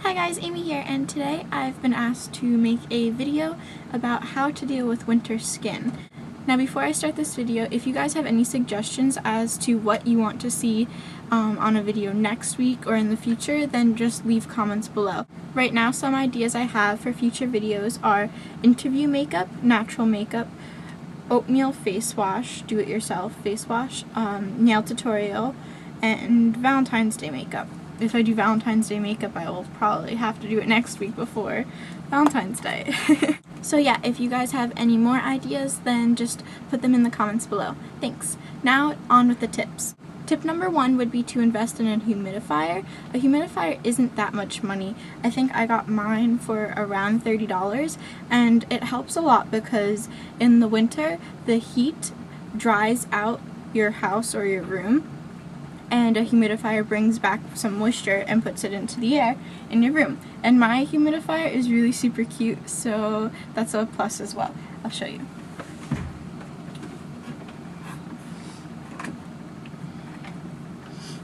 Hi guys, Amy here, and today I've been asked to make a video about how to deal with winter skin. Now before I start this video, if you guys have any suggestions as to what you want to see on a video next week or in the future, then just leave comments below. Right now, some ideas I have for future videos are interview makeup, natural makeup, oatmeal face wash, do-it-yourself face wash, nail tutorial, and Valentine's Day makeup. If I do Valentine's Day makeup, I will probably have to do it next week before Valentine's Day. So yeah, if you guys have any more ideas, then just put them in the comments below. Thanks. Now on with the tips. Tip number 1 would be to invest in a humidifier. A humidifier isn't that much money. I think I got mine for around $30, and it helps a lot because in the winter, the heat dries out your house or your room, and a humidifier brings back some moisture and puts it into the air in your room. And my humidifier is really super cute, so that's a plus as well. I'll show you.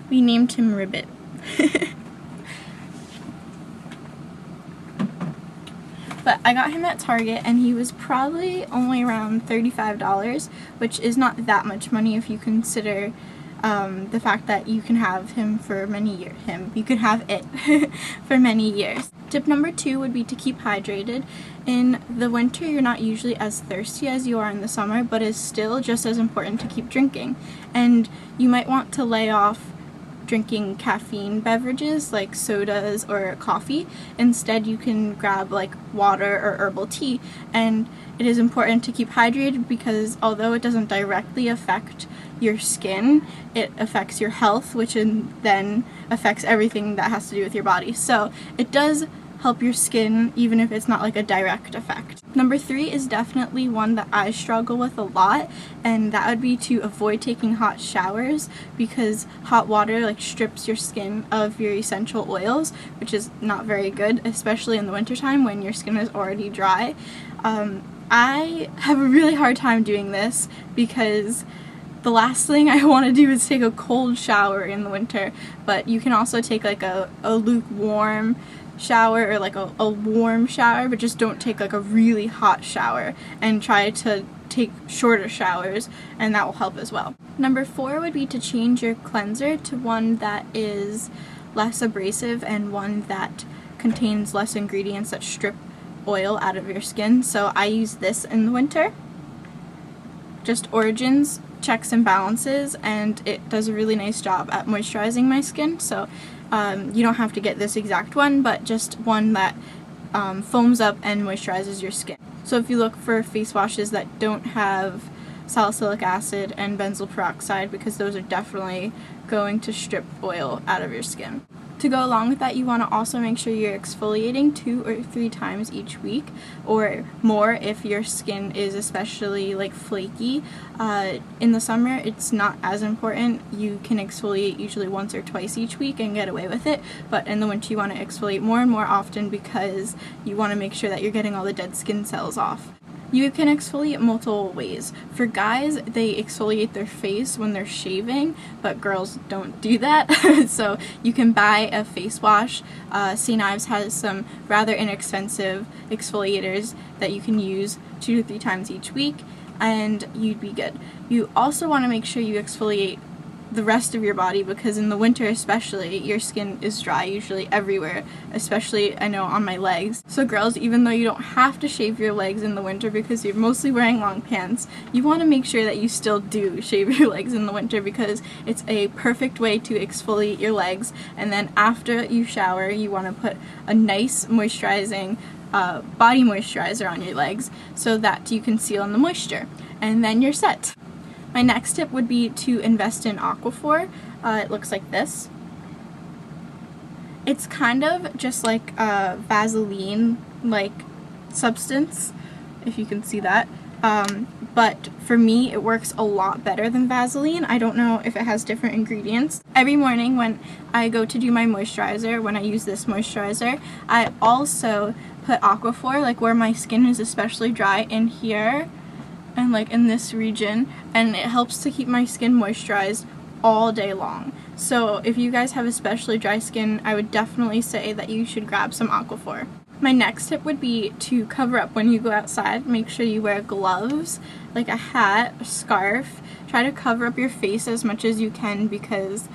We named him Ribbit. But I got him at Target, and he was probably only around $35, which is not that much money if you consider the fact that you can have him for many years. You can have it for many years. Tip number 2 would be to keep hydrated. In the winter, you're not usually as thirsty as you are in the summer, but it's still just as important to keep drinking. And you might want to lay off drinking caffeine beverages like sodas or coffee. Instead, you can grab like water or herbal tea. And it is important to keep hydrated because although it doesn't directly affect your skin, it affects your health, which then affects everything that has to do with your body. So it does help your skin even if it's not like a direct effect. Number 3 is definitely one that I struggle with a lot, and that would be to avoid taking hot showers because hot water like strips your skin of your essential oils, which is not very good, especially in the wintertime when your skin is already dry. I have a really hard time doing this because the last thing I want to do is take a cold shower in the winter, but you can also take like a lukewarm shower or like a warm shower, but just don't take like a really hot shower, and try to take shorter showers, and that will help as well. Number 4 would be to change your cleanser to one that is less abrasive and one that contains less ingredients that strip oil out of your skin. So I use this in the winter, just Origins Checks and Balances, and it does a really nice job at moisturizing my skin. So you don't have to get this exact one, but just one that foams up and moisturizes your skin. So if you look for face washes that don't have salicylic acid and benzoyl peroxide, because those are definitely going to strip oil out of your skin. To go along with that, you want to also make sure you're exfoliating 2 or 3 times each week, or more if your skin is especially like flaky. In the summer, it's not as important. You can exfoliate usually once or twice each week and get away with it, but in the winter you want to exfoliate more and more often because you want to make sure that you're getting all the dead skin cells off. You can exfoliate multiple ways. For guys, they exfoliate their face when they're shaving, but girls don't do that. So you can buy a face wash. St. Ives has some rather inexpensive exfoliators that you can use 2 to 3 times each week, and you'd be good. You also want to make sure you exfoliate the rest of your body because in the winter especially, your skin is dry usually everywhere, especially I know on my legs. So girls, even though you don't have to shave your legs in the winter because you're mostly wearing long pants, you want to make sure that you still do shave your legs in the winter because it's a perfect way to exfoliate your legs. And then after you shower, you want to put a nice moisturizing body moisturizer on your legs so that you can seal in the moisture, and then you're set. My next tip would be to invest in Aquaphor. It looks like this. It's kind of just like a Vaseline-like substance, if you can see that. But for me, it works a lot better than Vaseline. I don't know if it has different ingredients. Every morning when I go to do my moisturizer, when I use this moisturizer, I also put Aquaphor, like where my skin is especially dry, in here and like in this region, and it helps to keep my skin moisturized all day long. So if you guys have especially dry skin, I would definitely say that you should grab some Aquaphor. My next tip would be to cover up when you go outside. Make sure you wear gloves, like a hat, a scarf. Try to cover up your face as much as you can, because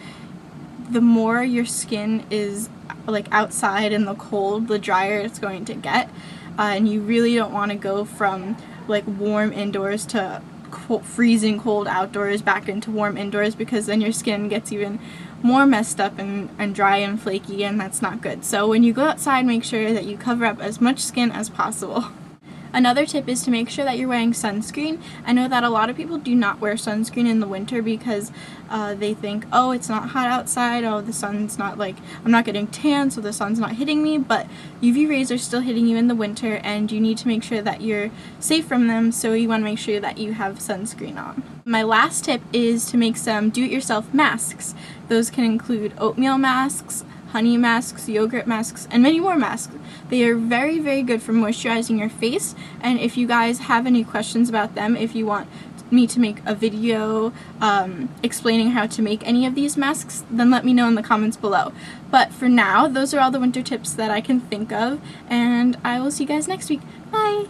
the more your skin is like outside in the cold, the drier it's going to get. And you really don't want to go from like warm indoors to freezing cold outdoors back into warm indoors, because then your skin gets even more messed up and dry and flaky, and that's not good. So when you go outside, make sure that you cover up as much skin as possible. Another tip is to make sure that you're wearing sunscreen. I know that a lot of people do not wear sunscreen in the winter because they think, oh, it's not hot outside, oh, the sun's not, like, I'm not getting tan, so the sun's not hitting me, but UV rays are still hitting you in the winter, and you need to make sure that you're safe from them, so you want to make sure that you have sunscreen on. My last tip is to make some do-it-yourself masks. Those can include oatmeal masks, honey masks, yogurt masks, and many more masks. They are very, very good for moisturizing your face, and if you guys have any questions about them, if you want me to make a video explaining how to make any of these masks, then let me know in the comments below. But for now, those are all the winter tips that I can think of, and I will see you guys next week. Bye!